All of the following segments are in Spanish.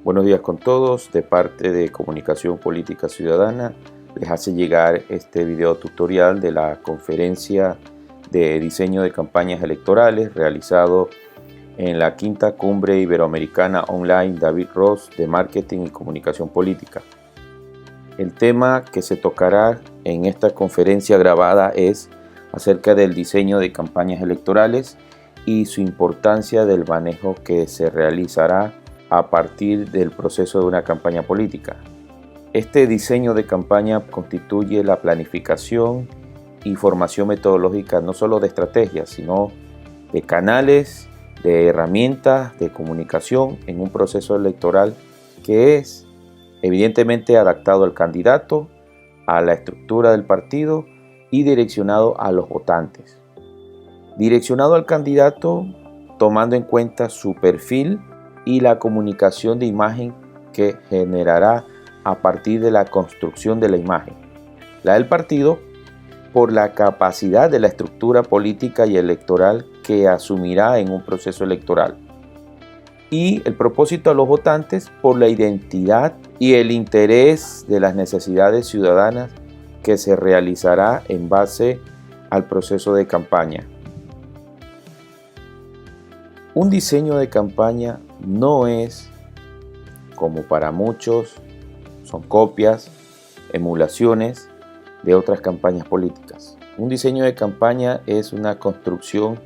Buenos días con todos, de parte de Comunicación Política Ciudadana les hace llegar este video tutorial de la conferencia de diseño de campañas electorales realizado en la quinta cumbre iberoamericana online David Ross de Marketing y Comunicación Política. El tema que se tocará en esta conferencia grabada es acerca del diseño de campañas electorales y su importancia del manejo que se realizará a partir del proceso de una campaña política. Este diseño de campaña constituye la planificación y formación metodológica no solo de estrategias, sino de canales, de herramientas de comunicación en un proceso electoral que es evidentemente adaptado al candidato, a la estructura del partido y direccionado a los votantes. Direccionado al candidato tomando en cuenta su perfil y la comunicación de imagen que generará a partir de la construcción de la imagen. La del partido por la capacidad de la estructura política y electoral que asumirá en un proceso electoral. Y el propósito a los votantes por la identidad y el interés de las necesidades ciudadanas que se realizará en base al proceso de campaña. Un diseño de campaña no es, como para muchos, son copias, emulaciones de otras campañas políticas. Un diseño de campaña es una construcción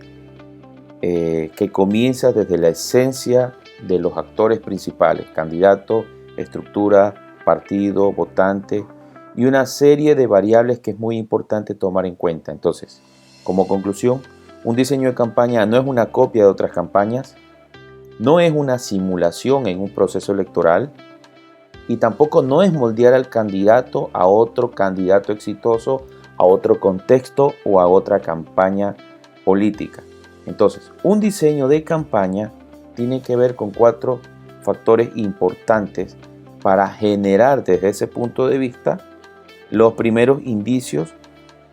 que comienza desde la esencia de los actores principales, candidato, estructura, partido, votante y una serie de variables que es muy importante tomar en cuenta. Entonces, como conclusión, un diseño de campaña no es una copia de otras campañas, no es una simulación en un proceso electoral y tampoco no es moldear al candidato a otro candidato exitoso, a otro contexto o a otra campaña política. Entonces, un diseño de campaña tiene que ver con 4 factores importantes para generar desde ese punto de vista los primeros indicios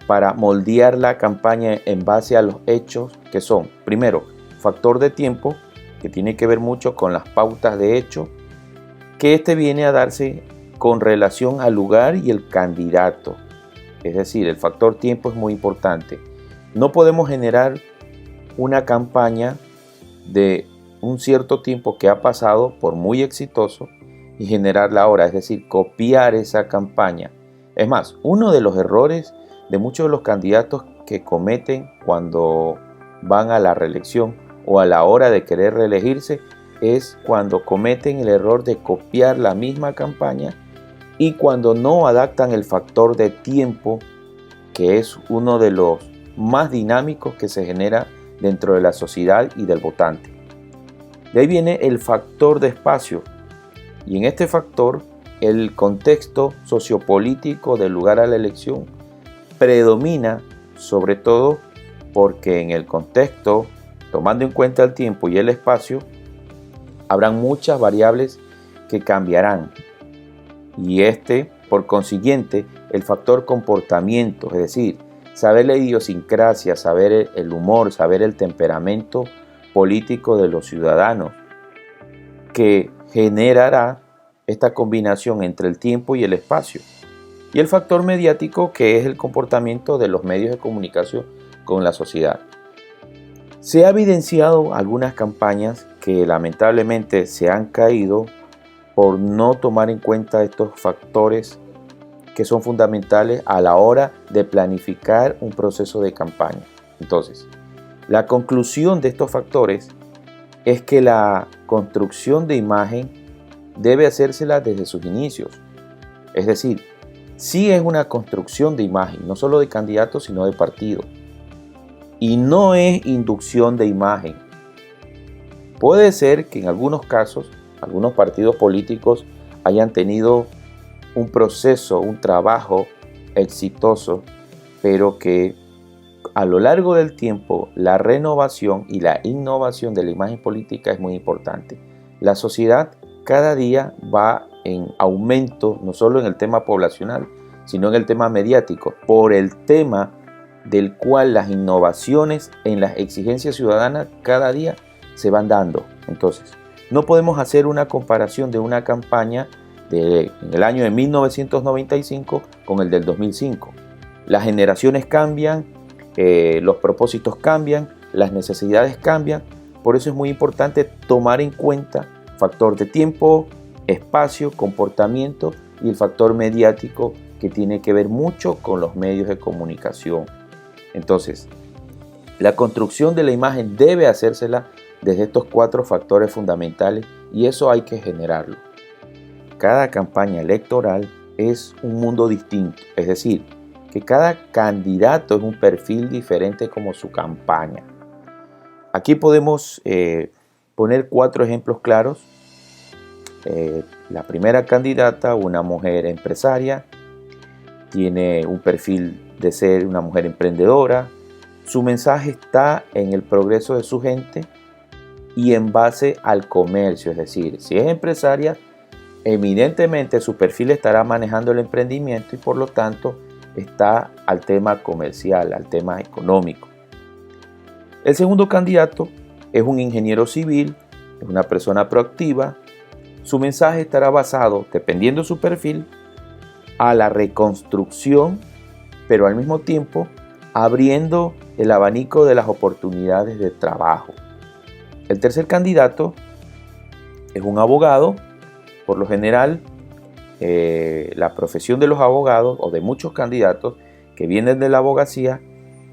para moldear la campaña en base a los hechos que son, primero, factor de tiempo, que tiene que ver mucho con las pautas de hecho, que este viene a darse con relación al lugar y el candidato. Es decir, el factor tiempo es muy importante. No podemos generar una campaña de un cierto tiempo que ha pasado por muy exitoso y generarla ahora, es decir, copiar esa campaña. Es más, uno de los errores de muchos de los candidatos que cometen cuando van a la reelección o a la hora de querer reelegirse es cuando cometen el error de copiar la misma campaña y cuando no adaptan el factor de tiempo, que es uno de los más dinámicos que se genera dentro de la sociedad y del votante. De ahí viene el factor de espacio y en este factor el contexto sociopolítico del lugar a la elección predomina, sobre todo porque en el contexto, tomando en cuenta el tiempo y el espacio, habrán muchas variables que cambiarán y por consiguiente, el factor comportamiento, es decir, saber la idiosincrasia, saber el humor, saber el temperamento político de los ciudadanos, que generará esta combinación entre el tiempo y el espacio. Y el factor mediático, que es el comportamiento de los medios de comunicación con la sociedad. Se ha evidenciado algunas campañas que lamentablemente se han caído por no tomar en cuenta estos factores que son fundamentales a la hora de planificar un proceso de campaña. Entonces, la conclusión de estos factores es que la construcción de imagen debe hacérsela desde sus inicios. Es decir, sí es una construcción de imagen, no solo de candidatos, sino de partido. Y no es inducción de imagen. Puede ser que en algunos casos, algunos partidos políticos hayan tenido un proceso, un trabajo exitoso, pero que a lo largo del tiempo la renovación y la innovación de la imagen política es muy importante. La sociedad cada día va en aumento, no solo en el tema poblacional, sino en el tema mediático, por el tema del cual las innovaciones en las exigencias ciudadanas cada día se van dando. Entonces, No podemos hacer una comparación de una campaña en el año de 1995 con el del 2005. Las generaciones cambian, los propósitos cambian, las necesidades cambian. Por eso es muy importante tomar en cuenta factor de tiempo, espacio, comportamiento y el factor mediático, que tiene que ver mucho con los medios de comunicación. Entonces, la construcción de la imagen debe hacérsela desde estos 4 factores fundamentales, y eso hay que generarlo. Cada campaña electoral es un mundo distinto, es decir, que cada candidato es un perfil diferente como su campaña. Aquí podemos poner 4 ejemplos claros. La primera candidata, una mujer empresaria, tiene un perfil de ser una mujer emprendedora. Su mensaje está en el progreso de su gente y en base al comercio, es decir, si es empresaria, evidentemente su perfil estará manejando el emprendimiento y por lo tanto está al tema comercial, al tema económico. El segundo candidato es un ingeniero civil, es una persona proactiva. Su mensaje estará basado, dependiendo de su perfil, a la reconstrucción, pero al mismo tiempo abriendo el abanico de las oportunidades de trabajo. El tercer candidato es un abogado. Por lo general, la profesión de los abogados o de muchos candidatos que vienen de la abogacía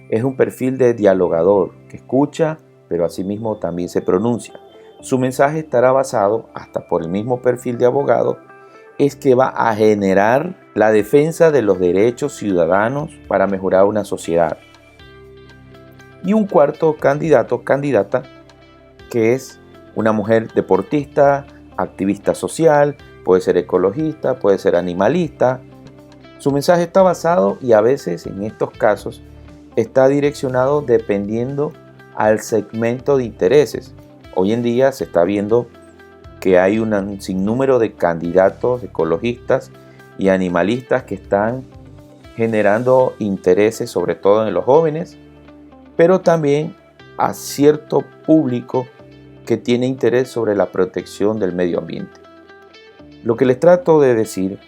es un perfil de dialogador, que escucha, pero asimismo también se pronuncia. Su mensaje estará basado, hasta por el mismo perfil de abogado, es que va a generar la defensa de los derechos ciudadanos para mejorar una sociedad. Y un cuarto candidato, candidata, que es una mujer deportista, activista social, puede ser ecologista, puede ser animalista. Su mensaje está basado, y a veces en estos casos está direccionado dependiendo al segmento de intereses. Hoy en día se está viendo que hay un sinnúmero de candidatos ecologistas y animalistas que están generando intereses, sobre todo en los jóvenes, pero también a cierto público que tiene interés sobre la protección del medio ambiente. Lo que les trato de decir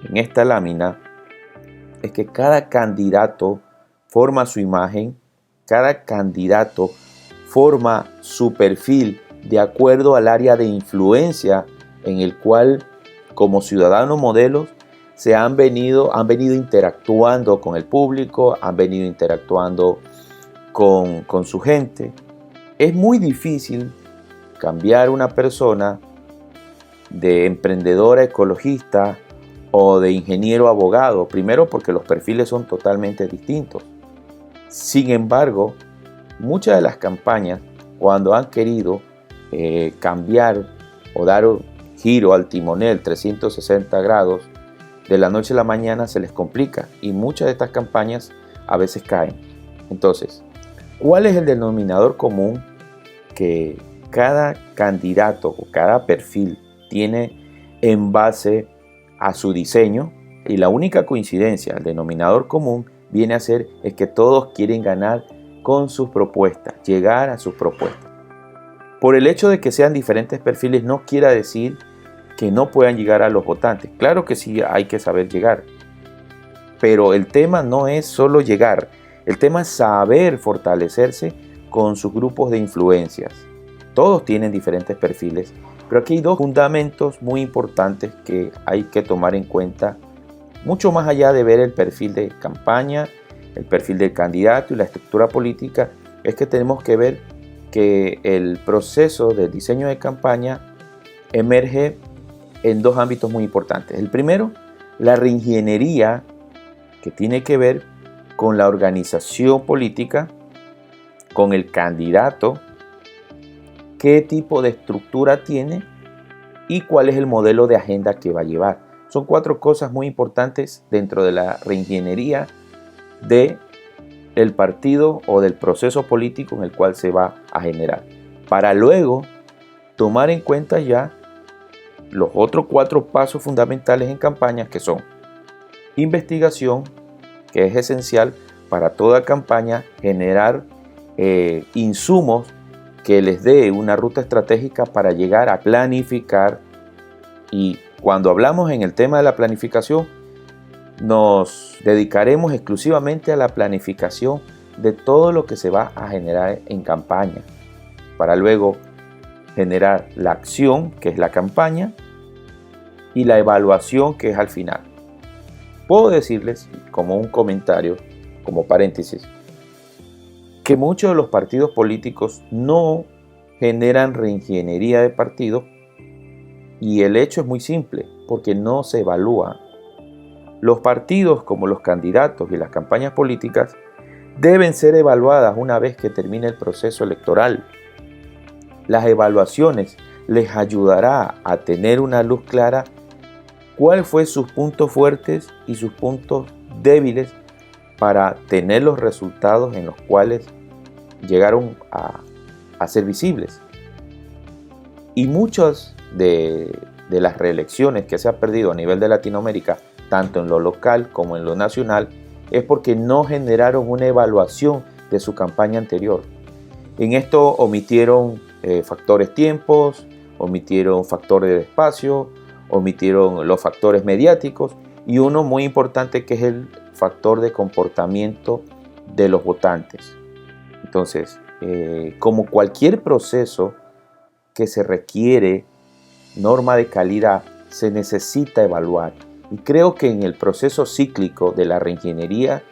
en esta lámina es que cada candidato forma su imagen, cada candidato forma su perfil de acuerdo al área de influencia en el cual, como ciudadanos modelos, han venido interactuando con el público, han venido interactuando con su gente. Es muy difícil cambiar una persona de emprendedora ecologista o de ingeniero abogado, primero porque los perfiles son totalmente distintos. Sin embargo, muchas de las campañas, cuando han querido cambiar o dar un giro al timonel 360 grados, de la noche a la mañana se les complica y muchas de estas campañas a veces caen. Entonces, ¿cuál es el denominador común que cada candidato o cada perfil tiene en base a su diseño? Y la única coincidencia, el denominador común, viene a ser es que todos quieren ganar con sus propuestas, llegar a sus propuestas. Por el hecho de que sean diferentes perfiles no quiere decir que no puedan llegar a los votantes. Claro que sí, hay que saber llegar. Pero el tema no es solo llegar, el tema es saber fortalecerse con sus grupos de influencias. Todos tienen diferentes perfiles, pero aquí hay 2 fundamentos muy importantes que hay que tomar en cuenta, mucho más allá de ver el perfil de campaña, el perfil del candidato y la estructura política. Es que tenemos que ver que el proceso de diseño de campaña emerge en 2 ámbitos muy importantes. El primero, la reingeniería, que tiene que ver con la organización política, con el candidato, qué tipo de estructura tiene y cuál es el modelo de agenda que va a llevar. Son 4 cosas muy importantes dentro de la reingeniería del partido o del proceso político en el cual se va a generar, para luego tomar en cuenta ya los otros 4 pasos fundamentales en campañas, que son investigación, que es esencial para toda campaña, generar insumos que les dé una ruta estratégica para llegar a planificar. Y cuando hablamos en el tema de la planificación, nos dedicaremos exclusivamente a la planificación de todo lo que se va a generar en campaña, para luego generar la acción, que es la campaña, y la evaluación, que es al final. Puedo decirles, como un comentario, como paréntesis, que muchos de los partidos políticos no generan reingeniería de partidos, y el hecho es muy simple, porque no se evalúa. Los partidos, como los candidatos y las campañas políticas, deben ser evaluadas una vez que termine el proceso electoral. Las evaluaciones les ayudará a tener una luz clara cuál fue sus puntos fuertes y sus puntos débiles para tener los resultados en los cuales llegaron a ser visibles. Y muchas de las reelecciones que se han perdido a nivel de Latinoamérica, tanto en lo local como en lo nacional, es porque no generaron una evaluación de su campaña anterior. En esto omitieron factores tiempos, omitieron factores de espacio, omitieron los factores mediáticos y uno muy importante que es el factor de comportamiento de los votantes. Entonces, como cualquier proceso que se requiere norma de calidad, se necesita evaluar. Y creo que en el proceso cíclico de la reingeniería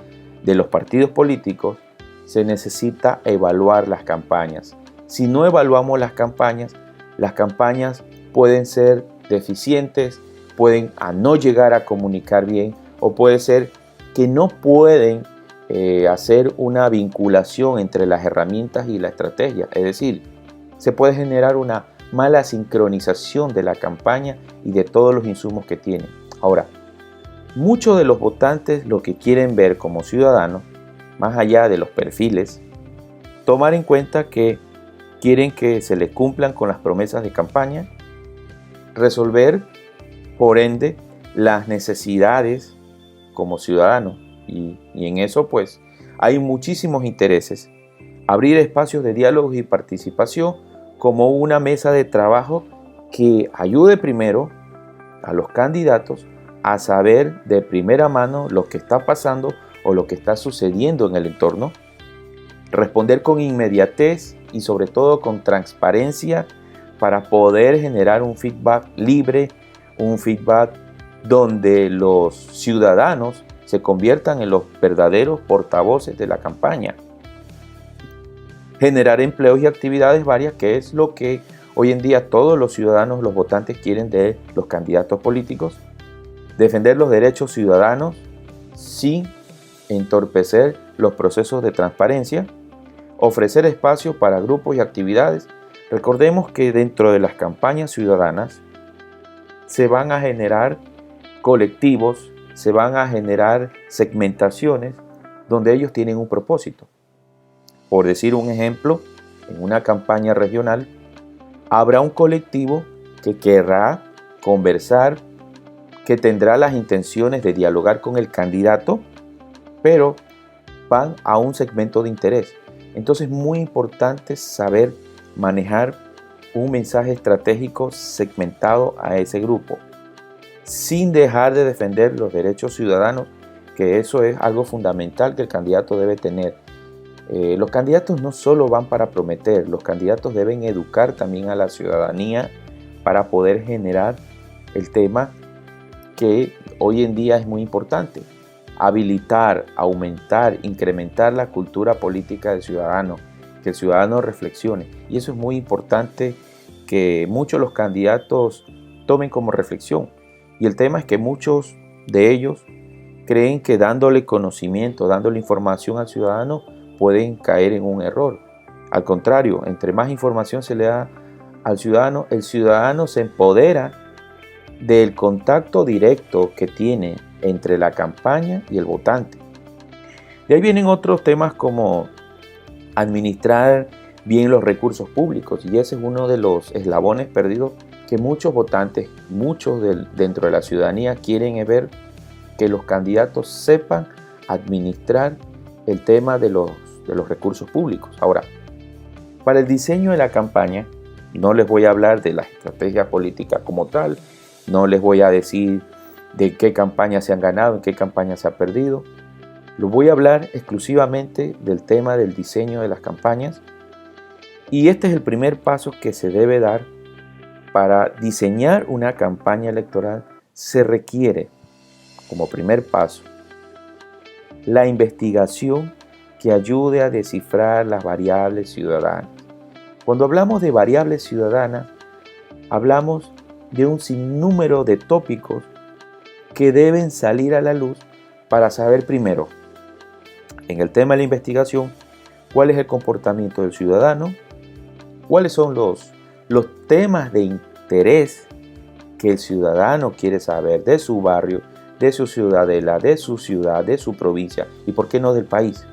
de los partidos políticos se necesita evaluar las campañas. Si no evaluamos las campañas pueden ser deficientes, pueden no llegar a comunicar bien o puede ser que no pueden hacer una vinculación entre las herramientas y la estrategia. Es decir, se puede generar una mala sincronización de la campaña y de todos los insumos que tienen. Ahora, muchos de los votantes lo que quieren ver como ciudadanos, más allá de los perfiles, tomar en cuenta que quieren que se les cumplan con las promesas de campaña, resolver, por ende, las necesidades como ciudadanos. Y en eso pues hay muchísimos intereses. Abrir espacios de diálogo y participación como una mesa de trabajo que ayude primero a los candidatos a saber de primera mano lo que está pasando o lo que está sucediendo en el entorno, responder con inmediatez y sobre todo con transparencia para poder generar un feedback libre, un feedback donde los ciudadanos se conviertan en los verdaderos portavoces de la campaña. Generar empleos y actividades varias, que es lo que hoy en día todos los ciudadanos, los votantes quieren de los candidatos políticos. Defender los derechos ciudadanos sin entorpecer los procesos de transparencia. Ofrecer espacio para grupos y actividades. Recordemos que dentro de las campañas ciudadanas se van a generar colectivos, se van a generar segmentaciones donde ellos tienen un propósito. Por decir un ejemplo, en una campaña regional habrá un colectivo que querrá conversar, que tendrá las intenciones de dialogar con el candidato, pero van a un segmento de interés. Entonces es muy importante saber manejar un mensaje estratégico segmentado a ese grupo, sin dejar de defender los derechos ciudadanos, que eso es algo fundamental que el candidato debe tener. Los candidatos no solo van para prometer, los candidatos deben educar también a la ciudadanía para poder generar el tema que hoy en día es muy importante. Habilitar, aumentar, incrementar la cultura política del ciudadano, que el ciudadano reflexione. Y eso es muy importante que muchos de los candidatos tomen como reflexión. Y el tema es que muchos de ellos creen que dándole conocimiento, dándole información al ciudadano, pueden caer en un error. Al contrario, entre más información se le da al ciudadano, el ciudadano se empodera del contacto directo que tiene entre la campaña y el votante. De ahí vienen otros temas como administrar bien los recursos públicos, y ese es uno de los eslabones perdidos que muchos votantes, muchos dentro de la ciudadanía quieren ver, que los candidatos sepan administrar el tema de los recursos públicos. Ahora, Para el diseño de la campaña, no les voy a hablar de la estrategia política como tal, no les voy a decir de qué campaña se han ganado, en qué campaña se ha perdido. Les voy a hablar exclusivamente del tema del diseño de las campañas. Y este es el primer paso que se debe dar para diseñar una campaña electoral. Se requiere, como primer paso, la investigación que ayude a descifrar las variables ciudadanas. Cuando hablamos de variables ciudadanas, hablamos de un sinnúmero de tópicos que deben salir a la luz para saber primero, en el tema de la investigación, cuál es el comportamiento del ciudadano, cuáles son los temas de interés que el ciudadano quiere saber de su barrio, de su ciudadela, de su ciudad, de su provincia y por qué no del país.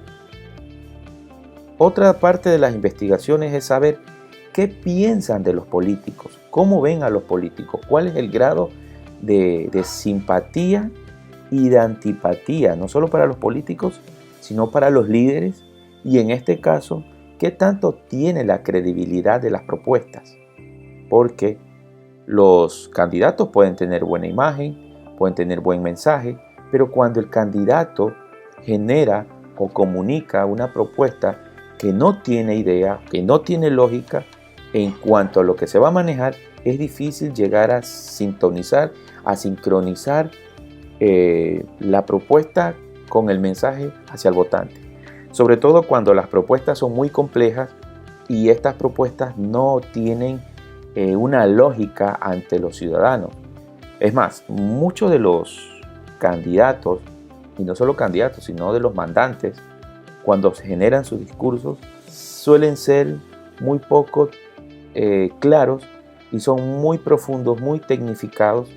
Otra parte de las investigaciones es saber qué piensan de los políticos, cómo ven a los políticos, cuál es el grado de simpatía y de antipatía, no solo para los políticos, sino para los líderes, y en este caso, qué tanto tiene la credibilidad de las propuestas, porque los candidatos pueden tener buena imagen, pueden tener buen mensaje, pero cuando el candidato genera o comunica una propuesta que no tiene idea, que no tiene lógica en cuanto a lo que se va a manejar, es difícil llegar a sintonizar, a sincronizar la propuesta con el mensaje hacia el votante. Sobre todo cuando las propuestas son muy complejas y estas propuestas no tienen una lógica ante los ciudadanos. Es más, muchos de los candidatos, y no solo candidatos, sino de los mandantes, cuando se generan sus discursos, suelen ser muy poco claros y son muy profundos, muy tecnificados,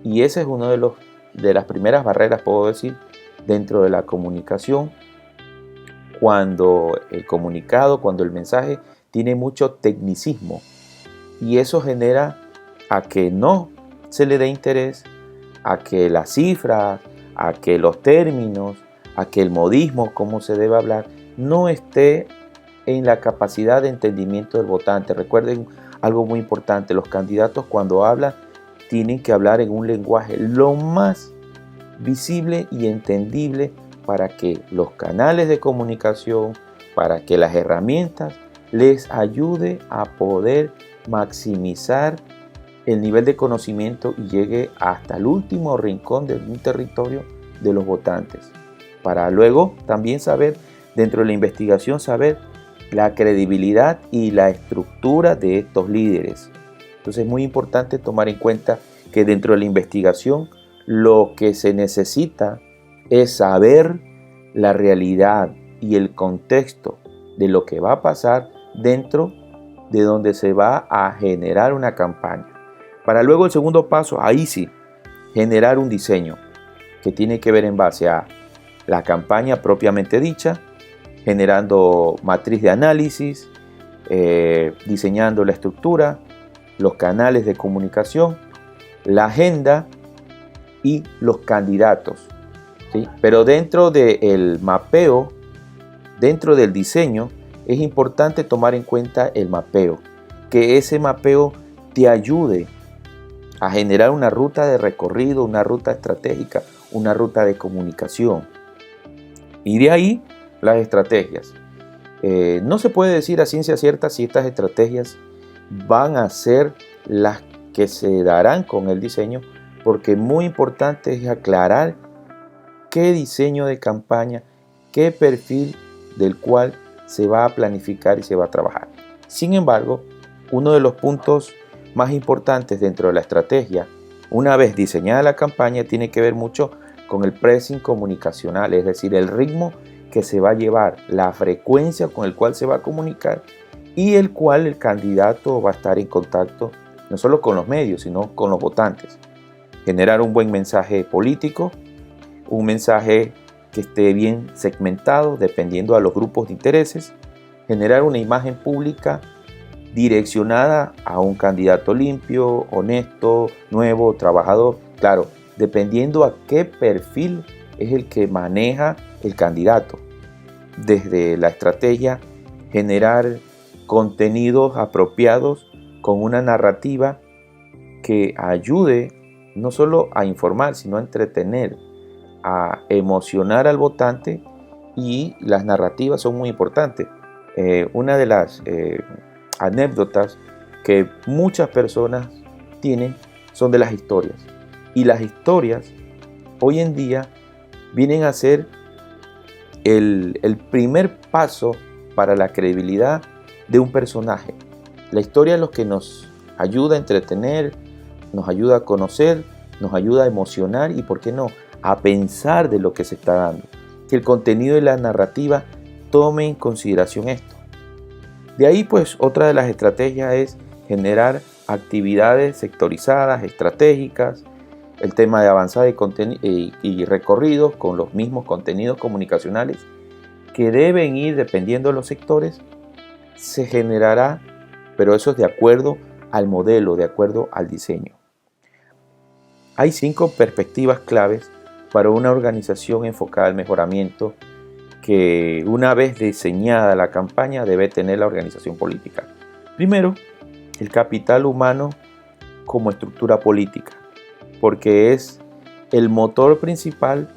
y ese es uno de las primeras barreras, puedo decir, dentro de la comunicación, cuando el comunicado, cuando el mensaje tiene mucho tecnicismo, y eso genera a que no se le dé interés, a que las cifras, a que los términos, a que el modismo, cómo se debe hablar, no esté en la capacidad de entendimiento del votante. Recuerden algo muy importante, los candidatos cuando hablan tienen que hablar en un lenguaje lo más visible y entendible para que los canales de comunicación, para que las herramientas les ayude a poder maximizar el nivel de conocimiento y llegue hasta el último rincón de un territorio de los votantes, para luego también saber, dentro de la investigación, saber la credibilidad y la estructura de estos líderes. Entonces es muy importante tomar en cuenta que dentro de la investigación lo que se necesita es saber la realidad y el contexto de lo que va a pasar dentro de donde se va a generar una campaña. Para luego el segundo paso, ahí sí, generar un diseño que tiene que ver en base a la campaña propiamente dicha, generando matriz de análisis, diseñando la estructura, los canales de comunicación, la agenda y los candidatos, ¿sí? Pero dentro del mapeo, dentro del diseño, es importante tomar en cuenta el mapeo, que ese mapeo te ayude a generar una ruta de recorrido, una ruta estratégica, una ruta de comunicación. Y de ahí las estrategias. No se puede decir a ciencia cierta si estas estrategias van a ser las que se darán con el diseño, porque muy importante es aclarar qué diseño de campaña, qué perfil del cual se va a planificar y se va a trabajar. Sin embargo, uno de los puntos más importantes dentro de la estrategia, una vez diseñada la campaña, tiene que ver mucho con el pressing comunicacional, es decir, el ritmo que se va a llevar, la frecuencia con el cual se va a comunicar y el cual el candidato va a estar en contacto no solo con los medios, sino con los votantes. Generar un buen mensaje político, un mensaje que esté bien segmentado dependiendo a los grupos de intereses, generar una imagen pública direccionada a un candidato limpio, honesto, nuevo, trabajador, claro, dependiendo a qué perfil es el que maneja el candidato. Desde la estrategia, generar contenidos apropiados con una narrativa que ayude no solo a informar, sino a entretener, a emocionar al votante, y las narrativas son muy importantes. Una de las anécdotas que muchas personas tienen son de las historias. Y las historias hoy en día vienen a ser el primer paso para la credibilidad de un personaje. La historia es lo que nos ayuda a entretener, nos ayuda a conocer, nos ayuda a emocionar y, ¿por qué no?, a pensar de lo que se está dando. Que el contenido de la narrativa tome en consideración esto. De ahí, pues, otra de las estrategias es generar actividades sectorizadas, estratégicas, el tema de avanzada y recorridos con los mismos contenidos comunicacionales que deben ir dependiendo de los sectores. Se generará, pero eso es de acuerdo al modelo, de acuerdo al diseño. Hay 5 perspectivas claves para una organización enfocada al mejoramiento que, una vez diseñada la campaña, debe tener la organización política. Primero, el capital humano como estructura política, porque es el motor principal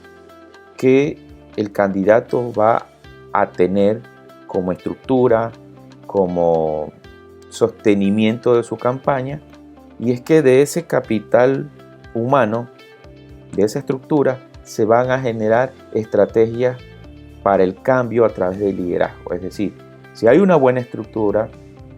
que el candidato va a tener como estructura, como sostenimiento de su campaña. Y es que de ese capital humano, de esa estructura, se van a generar estrategias para el cambio a través del liderazgo. Es decir, si hay una buena estructura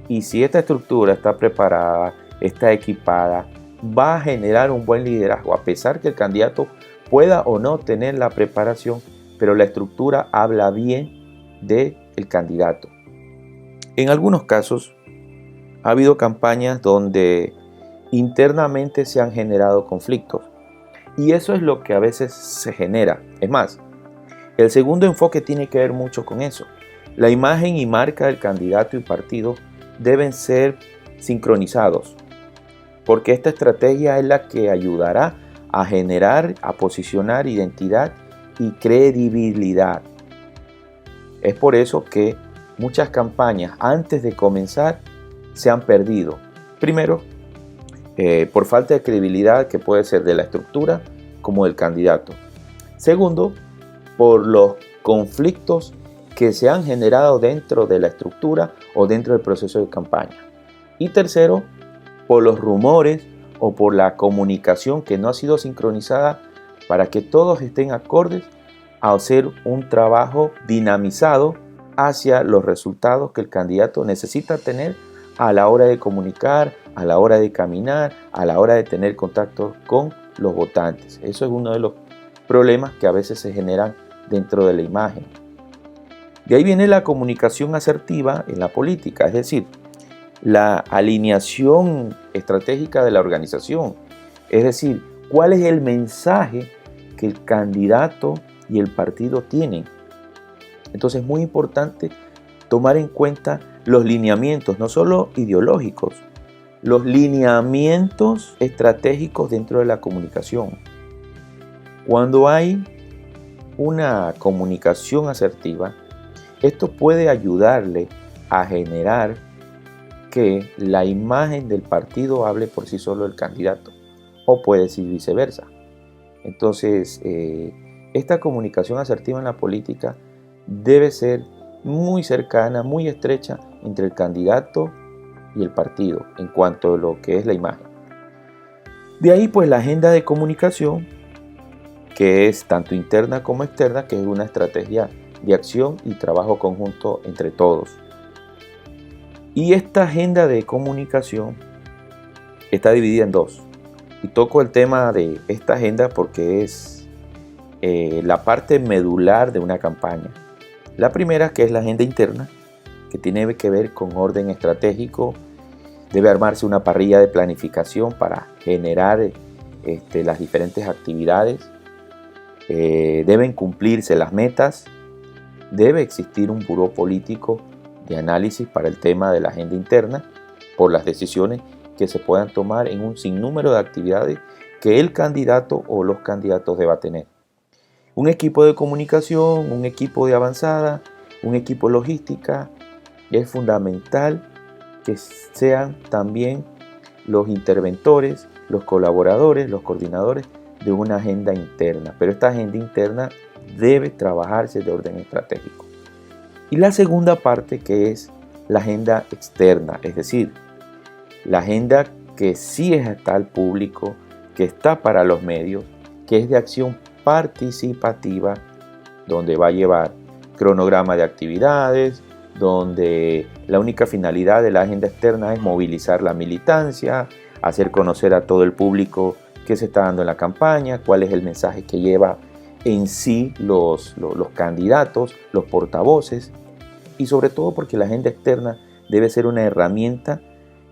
y si esta estructura está preparada, está equipada, va a generar un buen liderazgo, a pesar que el candidato pueda o no tener la preparación, pero la estructura habla bien del candidato. En algunos casos ha habido campañas donde internamente se han generado conflictos, y eso es lo que a veces se genera. Es más, el segundo enfoque tiene que ver mucho con eso. La imagen y marca del candidato y partido deben ser sincronizados, porque esta estrategia es la que ayudará a generar, a posicionar identidad y credibilidad. Es por eso que muchas campañas antes de comenzar se han perdido. Primero, por falta de credibilidad, que puede ser de la estructura como del candidato. Segundo, por los conflictos que se han generado dentro de la estructura o dentro del proceso de campaña. Y tercero, por los rumores o por la comunicación que no ha sido sincronizada para que todos estén acordes a hacer un trabajo dinamizado hacia los resultados que el candidato necesita tener a la hora de comunicar, a la hora de caminar, a la hora de tener contacto con los votantes. Eso es uno de los problemas que a veces se generan dentro de la imagen. De ahí viene la comunicación asertiva en la política, es decir, la alineación estratégica de la organización. Es decir, cuál es el mensaje que el candidato y el partido tienen. Entonces es muy importante tomar en cuenta los lineamientos, no solo ideológicos, los lineamientos estratégicos dentro de la comunicación. Cuando hay una comunicación asertiva, esto puede ayudarle a generar que la imagen del partido hable por sí solo del candidato, o puede ser viceversa. Entonces, esta comunicación asertiva en la política debe ser muy cercana, muy estrecha entre el candidato y el partido en cuanto a lo que es la imagen. De ahí, pues, la agenda de comunicación, que es tanto interna como externa, que es una estrategia de acción y trabajo conjunto entre todos. Y esta agenda de comunicación está dividida en 2. Y toco el tema de esta agenda porque es la parte medular de una campaña. La primera, que es la agenda interna, que tiene que ver con orden estratégico. Debe armarse una parrilla de planificación para generar las diferentes actividades. Deben cumplirse las metas. Debe existir un buró político de análisis para el tema de la agenda interna por las decisiones que se puedan tomar en un sinnúmero de actividades que el candidato o los candidatos deba tener. Un equipo de comunicación, un equipo de avanzada, un equipo logística, es fundamental que sean también los interventores, los colaboradores, los coordinadores de una agenda interna. Pero esta agenda interna debe trabajarse de orden estratégico. Y la segunda parte, que es la agenda externa, es decir, la agenda que sí está al público, que está para los medios, que es de acción participativa, donde va a llevar cronograma de actividades, donde la única finalidad de la agenda externa es movilizar la militancia, hacer conocer a todo el público qué se está dando en la campaña, cuál es el mensaje que lleva en sí los candidatos, los portavoces, y sobre todo porque la agenda externa debe ser una herramienta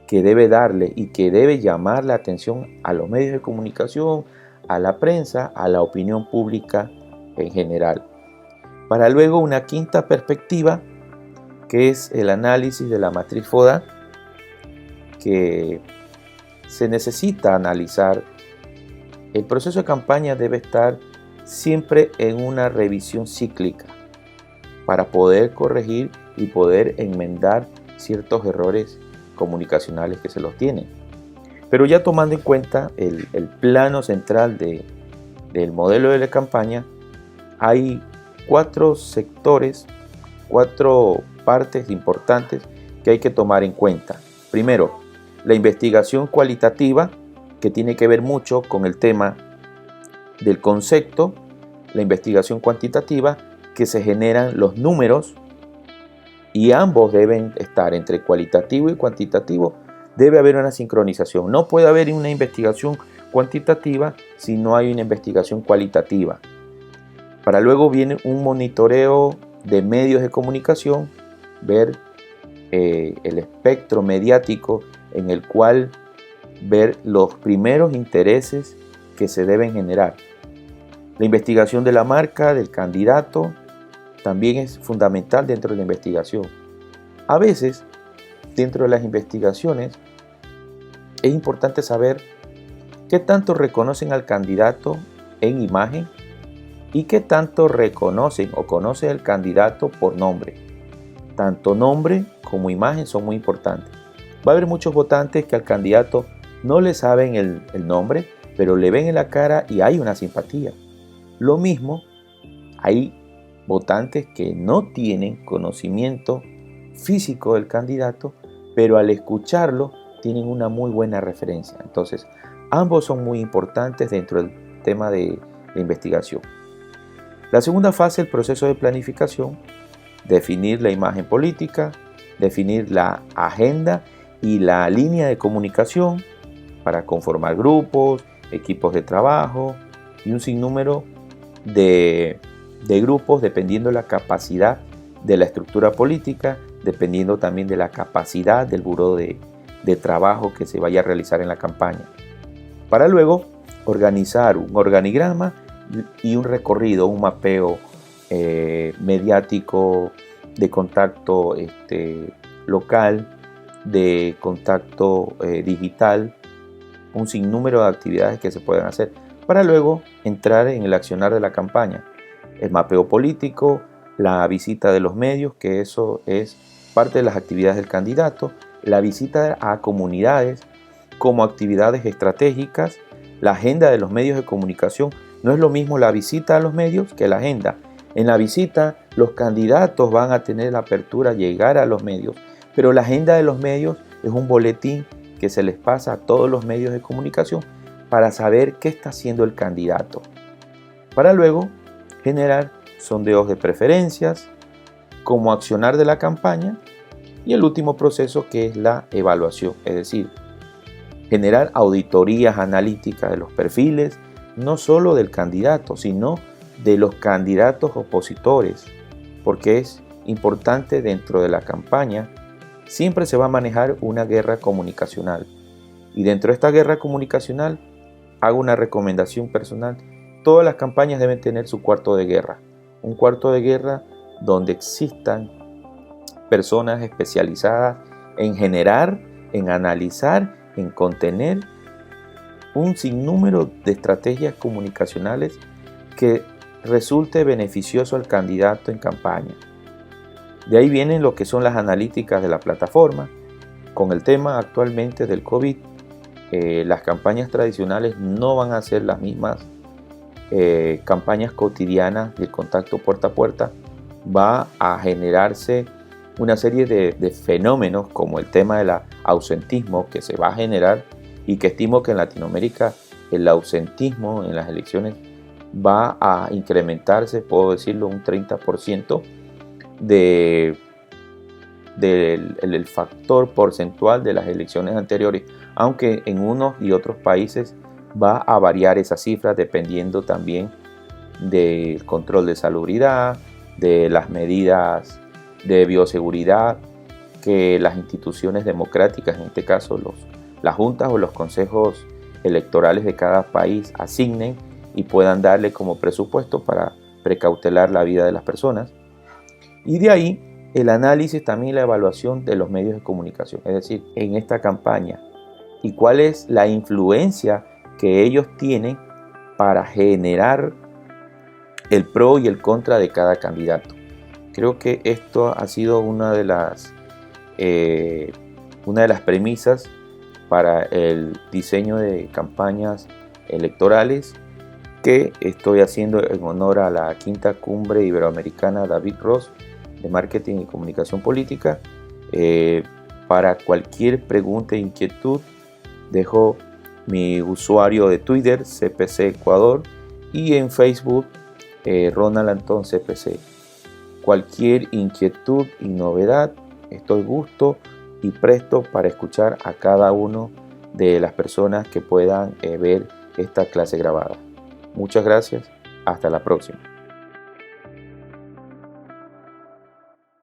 que debe darle y que debe llamar la atención a los medios de comunicación, a la prensa, a la opinión pública en general. Para luego una quinta perspectiva, que es el análisis de la matriz FODA, que se necesita analizar. El proceso de campaña debe estar siempre en una revisión cíclica para poder corregir y poder enmendar ciertos errores comunicacionales que se los tienen. Pero ya tomando en cuenta el plano central del modelo de la campaña, hay 4 sectores, 4 partes importantes que hay que tomar en cuenta. Primero, la investigación cualitativa, que tiene que ver mucho con el tema del concepto, la investigación cuantitativa, que se generan los números, y ambos deben estar entre cualitativo y cuantitativo. Debe haber una sincronización. No puede haber una investigación cuantitativa si no hay una investigación cualitativa. Para luego viene un monitoreo de medios de comunicación, ver el espectro mediático en el cual ver los primeros intereses que se deben generar. La investigación de la marca, del candidato, también es fundamental dentro de la investigación. A veces, dentro de las investigaciones, es importante saber qué tanto reconocen al candidato en imagen y qué tanto reconocen o conocen al candidato por nombre. Tanto nombre como imagen son muy importantes. Va a haber muchos votantes que al candidato no le saben el nombre, pero le ven en la cara y hay una simpatía. Lo mismo, hay votantes que no tienen conocimiento físico del candidato, pero al escucharlo tienen una muy buena referencia. Entonces, ambos son muy importantes dentro del tema de la investigación. La segunda fase, el proceso de planificación, definir la imagen política, definir la agenda y la línea de comunicación para conformar grupos, equipos de trabajo y un sinnúmero de grupos dependiendo de la capacidad de la estructura política, dependiendo también de la capacidad del buró de trabajo que se vaya a realizar en la campaña. Para luego organizar un organigrama y un recorrido, un mapeo mediático, de contacto local, de contacto digital, un sinnúmero de actividades que se pueden hacer para luego entrar en el accionar de la campaña. El mapeo político, la visita de los medios, que eso es parte de las actividades del candidato, la visita a comunidades como actividades estratégicas, la agenda de los medios de comunicación. No es lo mismo la visita a los medios que la agenda. En la visita los candidatos van a tener la apertura a llegar a los medios, pero la agenda de los medios es un boletín que se les pasa a todos los medios de comunicación para saber qué está haciendo el candidato. Para luego generar sondeos de preferencias, como accionar de la campaña y el último proceso, que es la evaluación, es decir, generar auditorías analíticas de los perfiles, no solo del candidato, sino de los candidatos opositores, porque es importante dentro de la campaña. Siempre se va a manejar una guerra comunicacional y dentro de esta guerra comunicacional hago una recomendación personal. Todas las campañas deben tener su cuarto de guerra, un cuarto de guerra donde existan personas especializadas en generar, en analizar, en contener un sinnúmero de estrategias comunicacionales que resulte beneficioso al candidato en campaña. De ahí vienen lo que son las analíticas de la plataforma. Con el tema actualmente del COVID, las campañas tradicionales no van a ser las mismas campañas cotidianas del contacto puerta a puerta. Va a generarse una serie de fenómenos como el tema del ausentismo que se va a generar, y que estimo que en Latinoamérica el ausentismo en las elecciones va a incrementarse, puedo decirlo, un 30% del factor porcentual de las elecciones anteriores, aunque en unos y otros países va a variar esa cifra dependiendo también del control de salubridad, de las medidas de bioseguridad que las instituciones democráticas, en este caso las juntas o los consejos electorales de cada país, asignen y puedan darle como presupuesto para precautelar la vida de las personas. Y de ahí el análisis también y la evaluación de los medios de comunicación, es decir, en esta campaña, y cuál es la influencia que ellos tienen para generar el pro y el contra de cada candidato. Creo que esto ha sido una de las premisas para el diseño de campañas electorales que estoy haciendo en honor a la quinta cumbre iberoamericana David Ross de marketing y comunicación política. Para cualquier pregunta e inquietud, dejo mi usuario de Twitter, CPC Ecuador, y en Facebook, Ronald Antón CPC. Cualquier inquietud y novedad, estoy gusto y presto para escuchar a cada uno de las personas que puedan ver esta clase grabada. Muchas gracias, hasta la próxima.